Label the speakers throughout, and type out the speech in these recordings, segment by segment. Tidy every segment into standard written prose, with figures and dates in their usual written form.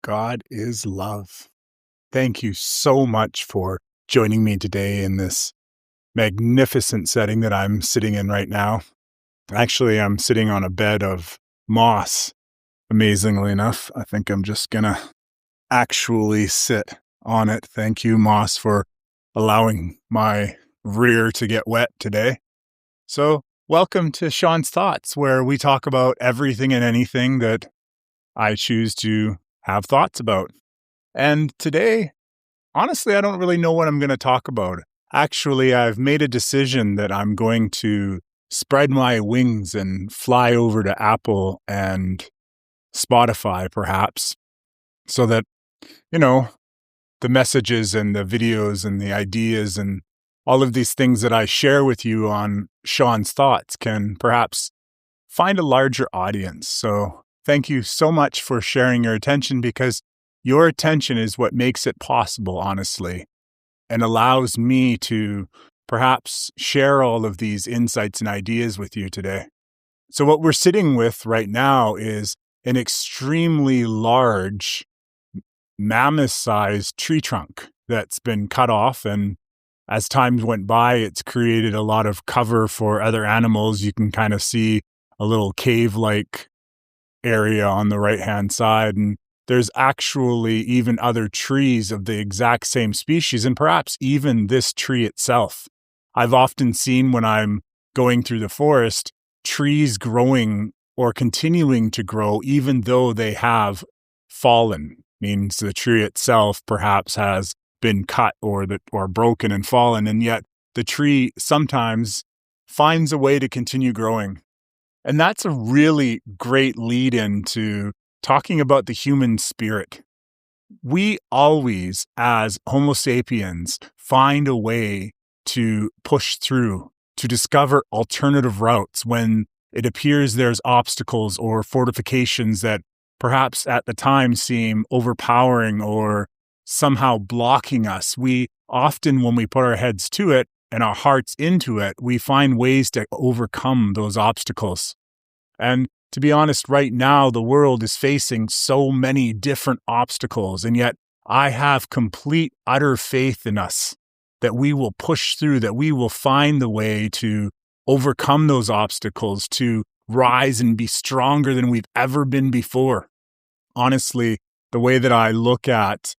Speaker 1: God is love. Thank you so much for joining me today in this magnificent setting that I'm sitting in right now. Actually, I'm sitting on a bed of moss, amazingly enough. I think I'm just gonna actually sit on it. Thank you, moss, for allowing my rear to get wet today. So, welcome to Shawn's Thoughts, where we talk about everything and anything that I choose to have thoughts about. And today, honestly, I don't really know what I'm going to talk about. Actually, I've made a decision that I'm going to spread my wings and fly over to Apple and Spotify, perhaps, so that, you know, the messages and the videos and the ideas and all of these things that I share with you on Shawn's Thoughts can perhaps find a larger audience. So thank you so much for sharing your attention, because your attention is what makes it possible, honestly, and allows me to perhaps share all of these insights and ideas with you today. So what we're sitting with right now is an extremely large, mammoth-sized tree trunk that's been cut off, and as time went by, it's created a lot of cover for other animals. You can kind of see a little cave-like area on the right-hand side, and there's actually even other trees of the exact same species, and perhaps even this tree itself. I've often seen, when I'm going through the forest, trees growing or continuing to grow even though they have fallen. Means the tree itself perhaps has been cut or broken and fallen, and yet the tree sometimes finds a way to continue growing. And that's a really great lead into talking about the human spirit. We always, as Homo sapiens, find a way to push through, to discover alternative routes when it appears there's obstacles or fortifications that perhaps at the time seem overpowering or somehow blocking us. We often, when we put our heads to it and our hearts into it, we find ways to overcome those obstacles. And to be honest, right now, the world is facing so many different obstacles, and yet I have complete, utter faith in us that we will push through, that we will find the way to overcome those obstacles, to rise and be stronger than we've ever been before. Honestly, the way that I look at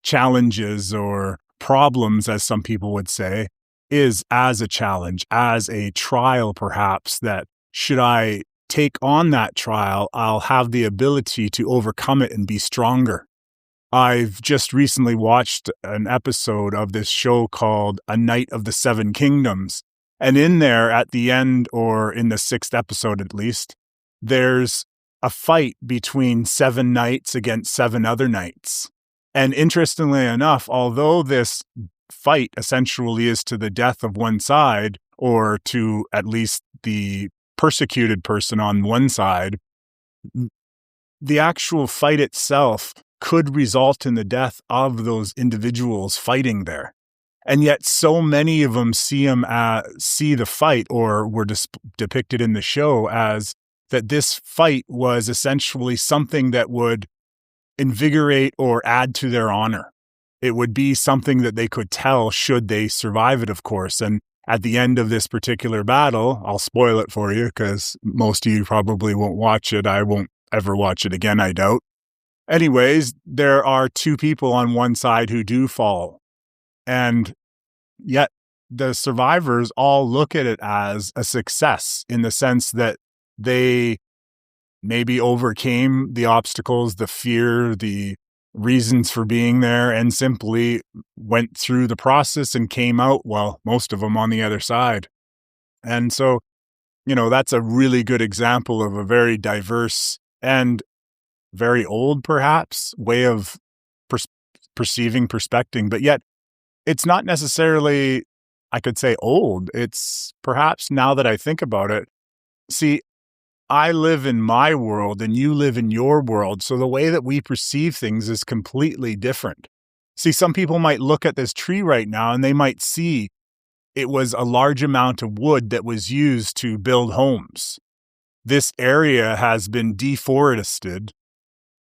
Speaker 1: challenges or problems, as some people would say, is as a challenge, as a trial, perhaps, that should I take on that trial, I'll have the ability to overcome it and be stronger. I've just recently watched an episode of this show called A Knight of the Seven Kingdoms. And in there, at the end, or in the 6th episode at least, there's a fight between 7 knights against 7 other knights. And interestingly enough, although this fight essentially is to the death of one side, or to at least the persecuted person on one side, the actual fight itself could result in the death of those individuals fighting there. And yet so many of them see the fight, or were depicted in the show, as that this fight was essentially something that would invigorate or add to their honor. It would be something that they could tell should they survive it, of course. And at the end of this particular battle, I'll spoil it for you because most of you probably won't watch it. I won't ever watch it again, I doubt. Anyways, there are 2 people on one side who do fall. And yet the survivors all look at it as a success, in the sense that they maybe overcame the obstacles, the fear, the reasons for being there, and simply went through the process and came out, well, most of them, on the other side. And so, that's a really good example of a very diverse and very old, perhaps, way of perceiving perspective. But yet, it's not necessarily, I could say, old. It's perhaps, now that I think about it, see, I live in my world and you live in your world. So the way that we perceive things is completely different. See, some people might look at this tree right now and they might see it was a large amount of wood that was used to build homes. This area has been deforested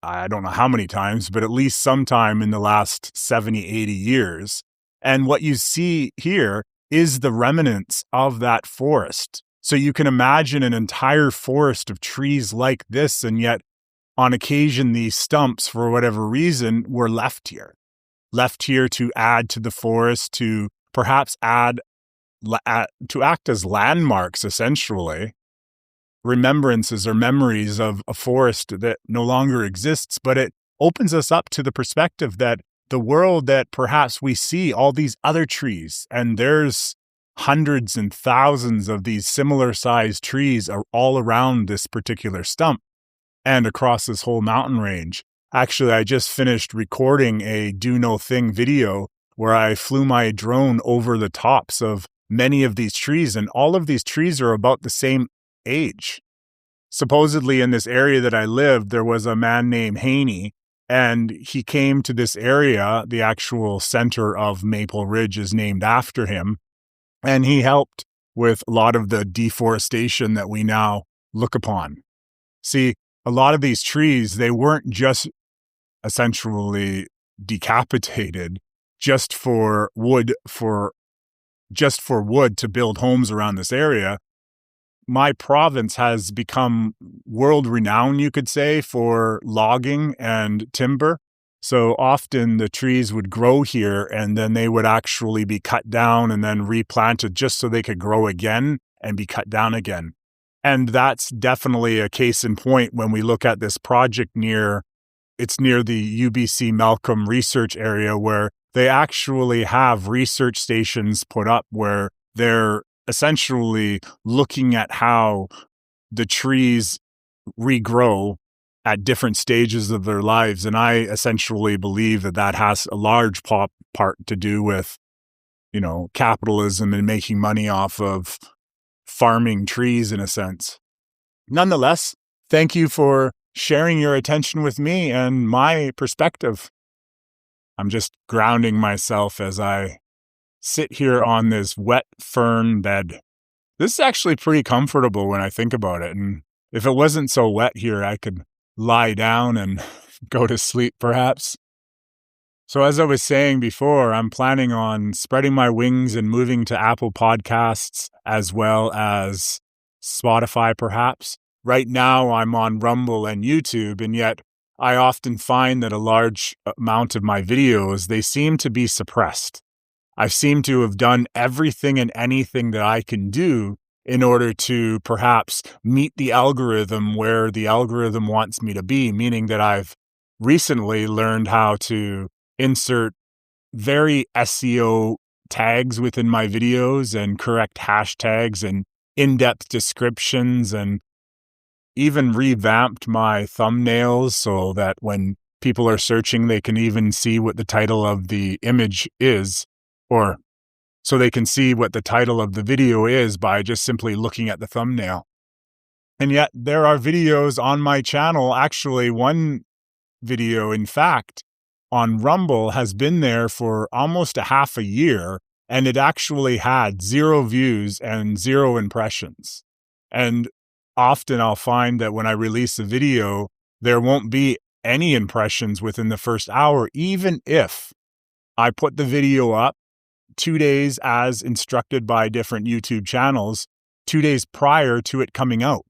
Speaker 1: I don't know how many times, but at least sometime in the last 70, 80 years. And what you see here is the remnants of that forest. So you can imagine an entire forest of trees like this, and yet on occasion, these stumps, for whatever reason, were left here to add to the forest, to perhaps to act as landmarks, essentially, remembrances or memories of a forest that no longer exists. But it opens us up to the perspective that the world that perhaps we see, all these other trees, and there's hundreds and thousands of these similar sized trees are all around this particular stump and across this whole mountain range. Actually, I just finished recording a Do No Thing video where I flew my drone over the tops of many of these trees, and all of these trees are about the same age. Supposedly in this area that I lived, there was a man named Haney, and he came to this area. The actual center of Maple Ridge is named after him, and he helped with a lot of the deforestation that we now look upon. See, a lot of these trees, they weren't just essentially decapitated just for wood to build homes around this area. My province has become world renowned, you could say, for logging and timber. So often the trees would grow here and then they would actually be cut down and then replanted just so they could grow again and be cut down again. And that's definitely a case in point when we look at this project near the UBC Malcolm research area, where they actually have research stations put up where they're essentially looking at how the trees regrow at different stages of their lives. And I essentially believe that has a large part to do with, capitalism and making money off of farming trees in a sense. Nonetheless, thank you for sharing your attention with me and my perspective. I'm just grounding myself as I sit here on this wet fern bed. This is actually pretty comfortable when I think about it. And if it wasn't so wet here, I could lie down and go to sleep perhaps. So as I was saying before, I'm planning on spreading my wings and moving to Apple Podcasts as well as Spotify perhaps. Right now I'm on Rumble and YouTube, and yet I often find that a large amount of my videos, they seem to be suppressed. I seem to have done everything and anything that I can do in order to perhaps meet the algorithm where the algorithm wants me to be, meaning that I've recently learned how to insert very SEO tags within my videos and correct hashtags and in-depth descriptions, and even revamped my thumbnails so that when people are searching, they can even see what the title of the image is, or so they can see what the title of the video is by just simply looking at the thumbnail. And yet there are videos on my channel. Actually, one video, in fact, on Rumble has been there for almost a half a year, and it actually had 0 views and 0 impressions. And often I'll find that when I release a video, there won't be any impressions within the first hour, even if I put the video up 2 days as instructed by different YouTube channels, 2 days prior to it coming out.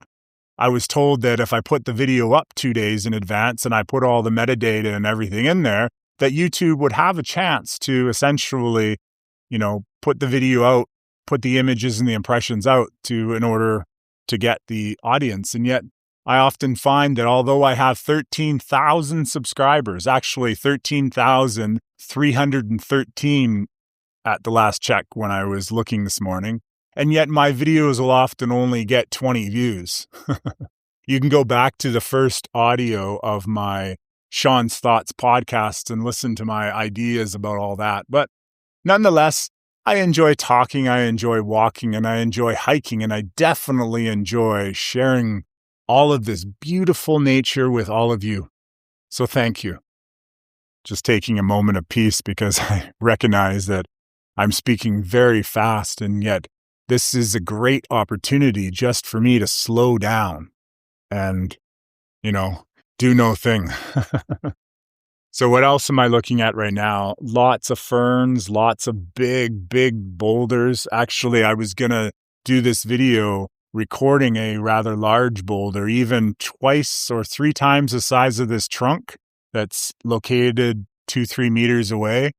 Speaker 1: I was told that if I put the video up 2 days in advance and I put all the metadata and everything in there, that YouTube would have a chance to essentially, put the video out, put the images and the impressions out in order to get the audience. And yet I often find that although I have 13,000 subscribers, actually 13,313 at the last check when I was looking this morning, and yet my videos will often only get 20 views. You can go back to the first audio of my Sean's Thoughts podcast and listen to my ideas about all that. But nonetheless, I enjoy talking, I enjoy walking, and I enjoy hiking, and I definitely enjoy sharing all of this beautiful nature with all of you. So thank you. Just taking a moment of peace because I recognize that I'm speaking very fast, and yet this is a great opportunity just for me to slow down and, do no thing. So what else am I looking at right now? Lots of ferns, lots of big, big boulders. Actually, I was going to do this video recording a rather large boulder, even twice or three times the size of this trunk that's located 2-3 meters away.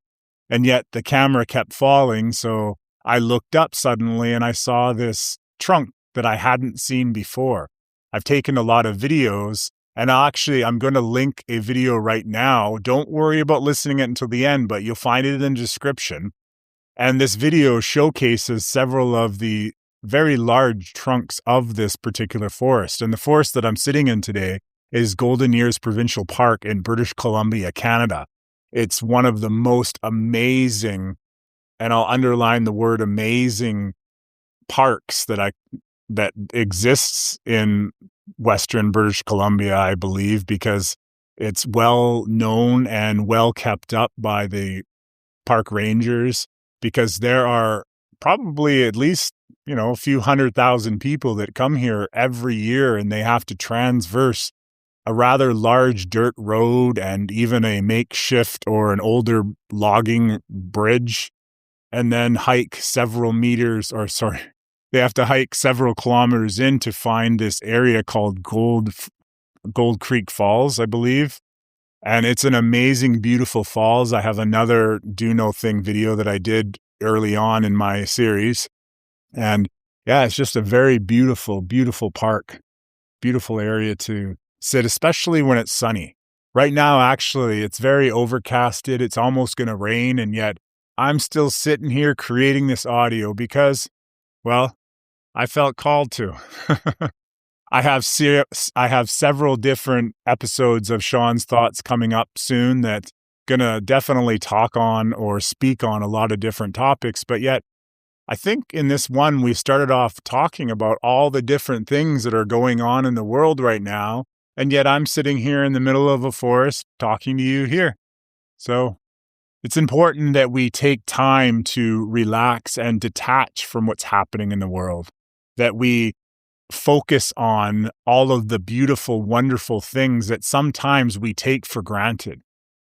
Speaker 1: And yet the camera kept falling. So I looked up suddenly and I saw this trunk that I hadn't seen before. I've taken a lot of videos. And I'm going to link a video right now. Don't worry about listening it until the end, but you'll find it in the description. And this video showcases several of the very large trunks of this particular forest. And the forest that I'm sitting in today is Golden Ears Provincial Park in British Columbia, Canada. It's one of the most amazing, and I'll underline the word amazing, parks that exists in Western British Columbia, I believe, because it's well known and well kept up by the park rangers, because there are probably at least, a few 100,000 people that come here every year, and they have to transverse a rather large dirt road and even a makeshift or an older logging bridge, and then hike they have to hike several kilometers in to find this area called Gold Creek Falls, I believe. And it's an amazing, beautiful falls. I have another Do No Thing video that I did early on in my series. And yeah, it's just a very beautiful, beautiful park, beautiful area to sit, especially when it's sunny. Right now, actually, it's very overcasted. It's almost going to rain. And yet I'm still sitting here creating this audio because, well, I felt called to. I have several different episodes of Shawn's Thoughts coming up soon that gonna definitely talk on or speak on a lot of different topics. But yet, I think in this one, we started off talking about all the different things that are going on in the world right now. And yet I'm sitting here in the middle of a forest talking to you here. So it's important that we take time to relax and detach from what's happening in the world, that we focus on all of the beautiful, wonderful things that sometimes we take for granted.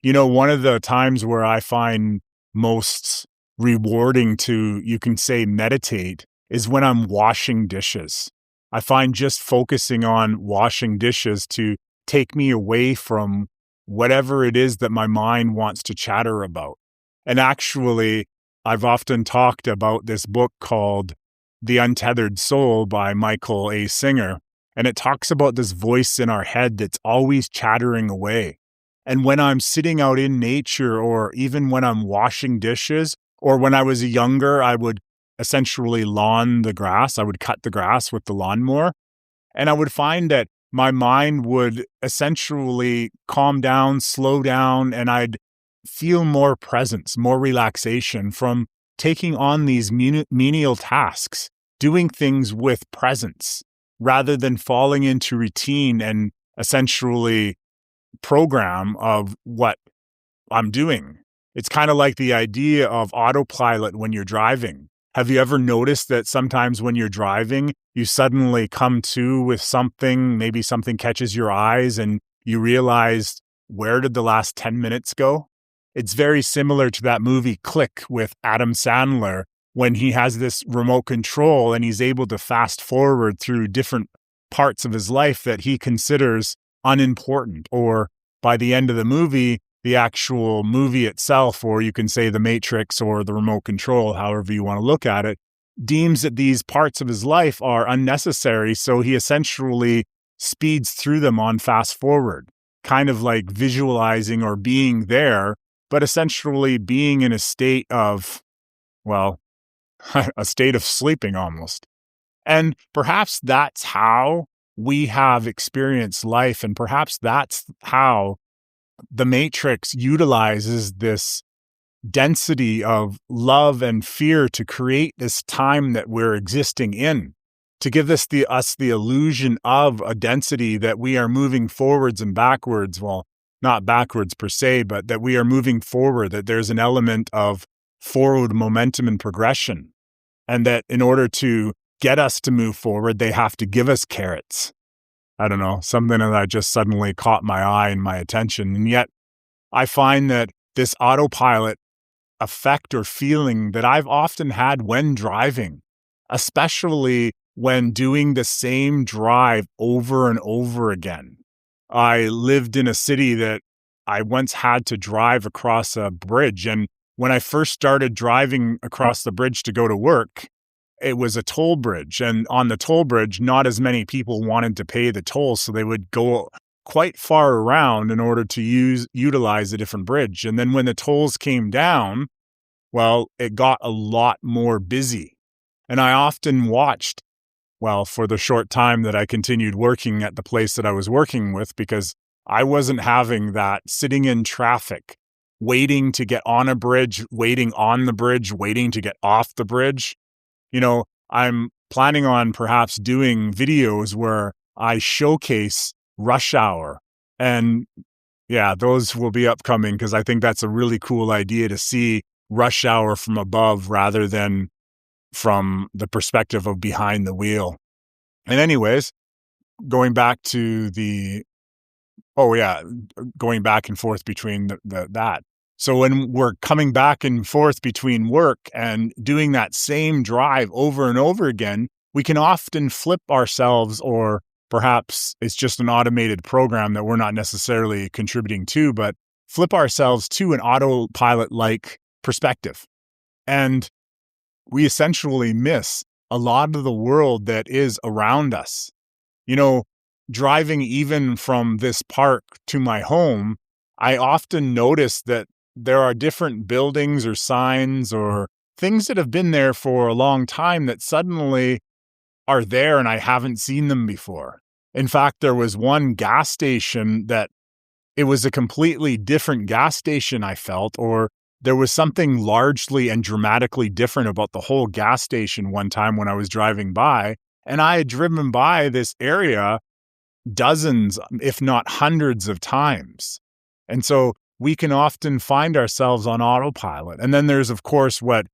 Speaker 1: One of the times where I find most rewarding to, you can say, meditate is when I'm washing dishes. I find just focusing on washing dishes to take me away from whatever it is that my mind wants to chatter about. And actually, I've often talked about this book called The Untethered Soul by Michael A. Singer, and it talks about this voice in our head that's always chattering away. And when I'm sitting out in nature, or even when I'm washing dishes, or when I was younger, I would essentially lawn the grass. I would cut the grass with the lawnmower, and I would find that my mind would essentially calm down, slow down, and I'd feel more presence, more relaxation from taking on these menial tasks, doing things with presence, rather than falling into routine and essentially program of what I'm doing. It's kind of like the idea of autopilot when you're driving. Have you ever noticed that sometimes when you're driving, you suddenly come to with something, maybe something catches your eyes and you realize, where did the last 10 minutes go? It's very similar to that movie Click with Adam Sandler, when he has this remote control and he's able to fast forward through different parts of his life that he considers unimportant, or by the end of the movie, the actual movie itself, or you can say the Matrix or the remote control, however you want to look at it, deems that these parts of his life are unnecessary. So he essentially speeds through them on fast forward, kind of like visualizing or being there, but essentially being in a state of, well, a state of sleeping almost. And perhaps that's how we have experienced life. And perhaps that's how the Matrix utilizes this density of love and fear to create this time that we're existing in, to give us the illusion of a density that we are moving forwards and backwards. Well, not backwards per se, but that we are moving forward, that there's an element of forward momentum and progression. And that in order to get us to move forward, they have to give us carrots. I don't know, something that just suddenly caught my eye and my attention. And yet I find that this autopilot effect or feeling that I've often had when driving, especially when doing the same drive over and over again. I lived in a city that I once had to drive across a bridge. And when I first started driving across the bridge to go to work, it was a toll bridge. And on the toll bridge, not as many people wanted to pay the toll. So they would go quite far around in order to utilize a different bridge. And then when the tolls came down, well, it got a lot more busy. And I often watched, well, for the short time that I continued working at the place that I was working with, because I wasn't having that sitting in traffic, waiting to get on a bridge, waiting on the bridge, waiting to get off the bridge. I'm planning on perhaps doing videos where I showcase rush hour. And yeah, those will be upcoming because I think that's a really cool idea to see rush hour from above rather than from the perspective of behind the wheel. And anyways, going back to going back and forth between that. So when we're coming back and forth between work and doing that same drive over and over again, we can often flip ourselves, or perhaps it's just an automated program that we're not necessarily contributing to, but flip ourselves to an autopilot-like perspective. And we essentially miss a lot of the world that is around us. Driving even from this park to my home, I often notice that there are different buildings or signs or things that have been there for a long time that suddenly are there and I haven't seen them before. In fact, there was one gas station that it was a completely different gas station, I felt, or there was something largely and dramatically different about the whole gas station one time when I was driving by. And I had driven by this area dozens, if not hundreds of times. And so we can often find ourselves on autopilot. And then there's, of course, what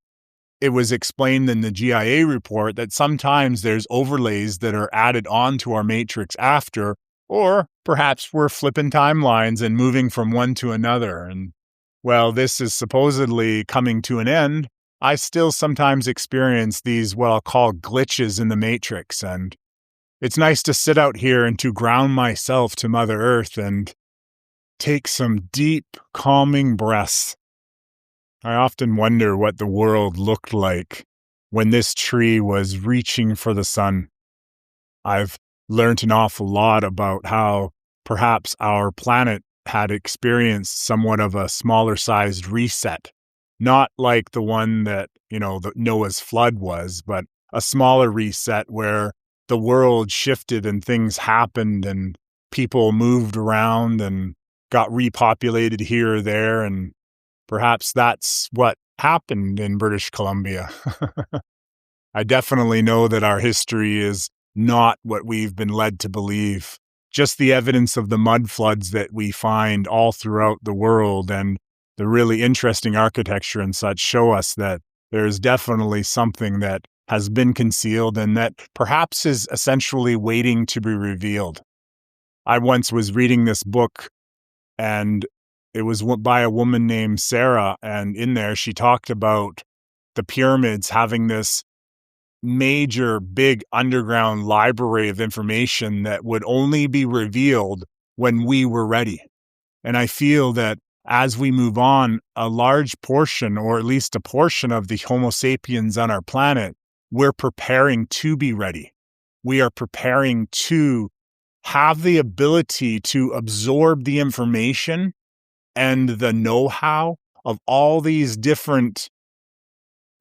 Speaker 1: it was explained in the GIA report that sometimes there's overlays that are added onto our matrix after, or perhaps we're flipping timelines and moving from one to another. And well, this is supposedly coming to an end. I still sometimes experience these, what I'll call glitches in the matrix. And it's nice to sit out here and to ground myself to Mother Earth and take some deep, calming breaths. I often wonder what the world looked like when this tree was reaching for the sun. I've learned an awful lot about how perhaps our planet had experienced somewhat of a smaller sized reset, not like the one that, the Noah's flood was, but a smaller reset where the world shifted and things happened and people moved around and got repopulated here or there. And perhaps that's what happened in British Columbia. I definitely know that our history is not what we've been led to believe. Just the evidence of the mud floods that we find all throughout the world and the really interesting architecture and such show us that there's definitely something that has been concealed and that perhaps is essentially waiting to be revealed. I once was reading this book, and it was by a woman named Sarah, and in there she talked about the pyramids having this major, big underground library of information that would only be revealed when we were ready. And I feel that as we move on, a large portion, or at least a portion of the Homo sapiens on our planet, we're preparing to be ready. We are preparing to have the ability to absorb the information and the know-how of all these different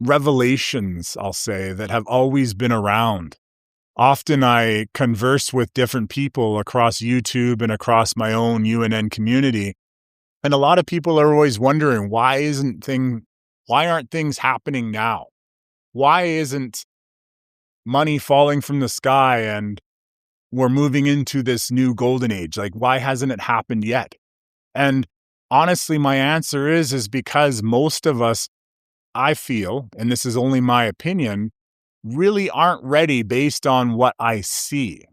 Speaker 1: revelations, I'll say, that have always been around. Often I converse with different people across YouTube and across my own UNN community, and a lot of people are always wondering, why aren't things happening now? Why isn't money falling from the sky and we're moving into this new golden age? Like, why hasn't it happened yet? And honestly, my answer is because most of us, I feel, and this is only my opinion, really aren't ready based on what I see.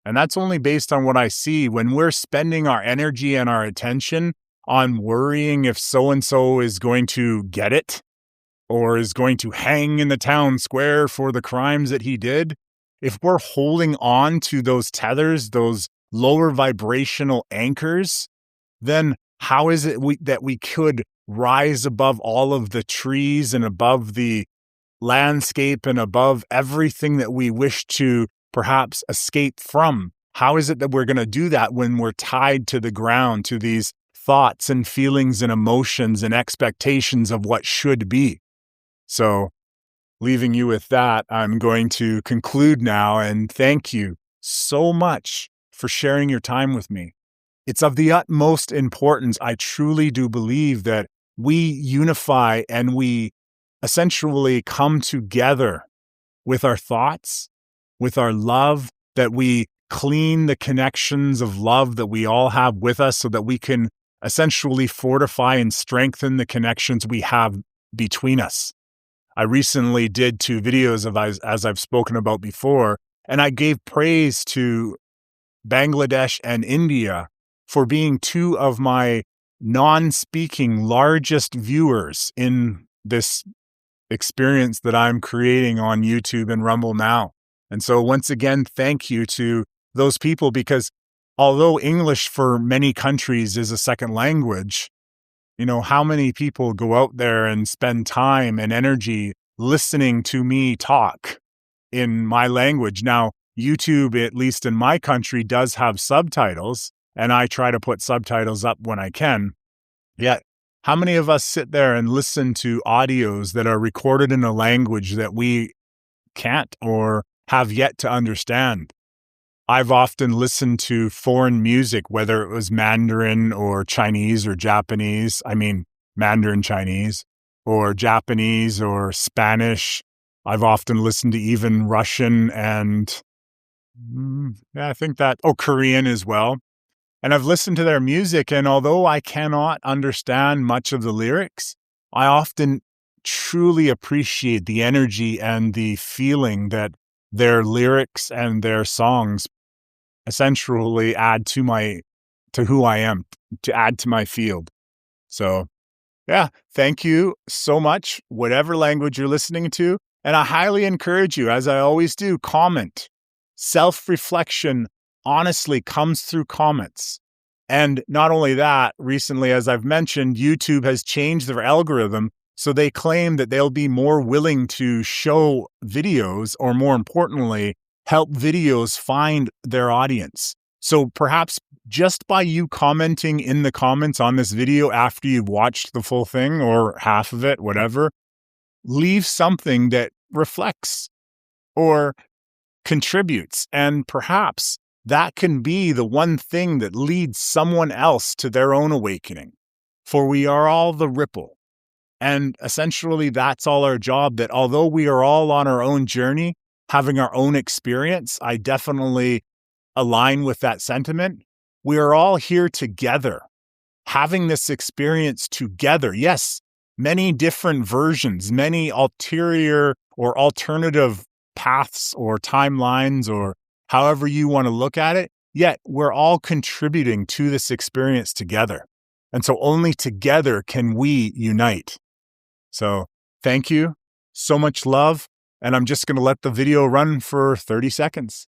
Speaker 1: And that's only based on what I see. When we're spending our energy and our attention on worrying if so-and-so is going to get it or is going to hang in the town square for the crimes that he did, if we're holding on to those tethers, those lower vibrational anchors, then how is it that we could rise above all of the trees and above the landscape and above everything that we wish to perhaps escape from? How is it that we're going to do that when we're tied to the ground, to these thoughts and feelings and emotions and expectations of what should be? So, leaving you with that, I'm going to conclude now and thank you so much for sharing your time with me. It's of the utmost importance. I truly do believe that we unify and we essentially come together with our thoughts, with our love, that we clean the connections of love that we all have with us so that we can essentially fortify and strengthen the connections we have between us. I recently did 2 videos of as I've spoken about before, and I gave praise to Bangladesh and India for being 2 of my non-speaking largest viewers in this experience that I'm creating on YouTube and Rumble now. And so once again, thank you to those people, because although English for many countries is a second language, you know, how many people go out there and spend time and energy listening to me talk in my language? Now, YouTube, at least in my country, does have subtitles, and I try to put subtitles up when I can. Yet, how many of us sit there and listen to audios that are recorded in a language that we can't or have yet to understand? I've often listened to foreign music, whether it was Mandarin or Chinese or Japanese. I mean, Mandarin Chinese or Japanese or Spanish. I've often listened to even Russian and Korean as well. And I've listened to their music, and although I cannot understand much of the lyrics, I often truly appreciate the energy and the feeling that their lyrics and their songs essentially add to who I am, to add to my field. So, yeah, thank you so much, whatever language you're listening to. And I highly encourage you, as I always do, comment. Self-reflection honestly comes through comments. And not only that, recently, as I've mentioned, YouTube has changed their algorithm. So they claim that they'll be more willing to show videos, or more importantly, help videos find their audience. So perhaps just by you commenting in the comments on this video after you've watched the full thing or half of it, whatever, leave something that reflects or contributes. And perhaps that can be the one thing that leads someone else to their own awakening. For we are all the ripple. And essentially, that's all our job, that although we are all on our own journey, having our own experience, I definitely align with that sentiment. We are all here together, having this experience together. Yes, many different versions, many ulterior or alternative paths or timelines, or however you want to look at it, yet we're all contributing to this experience together. And so only together can we unite. So thank you, so much love, and I'm just going to let the video run for 30 seconds.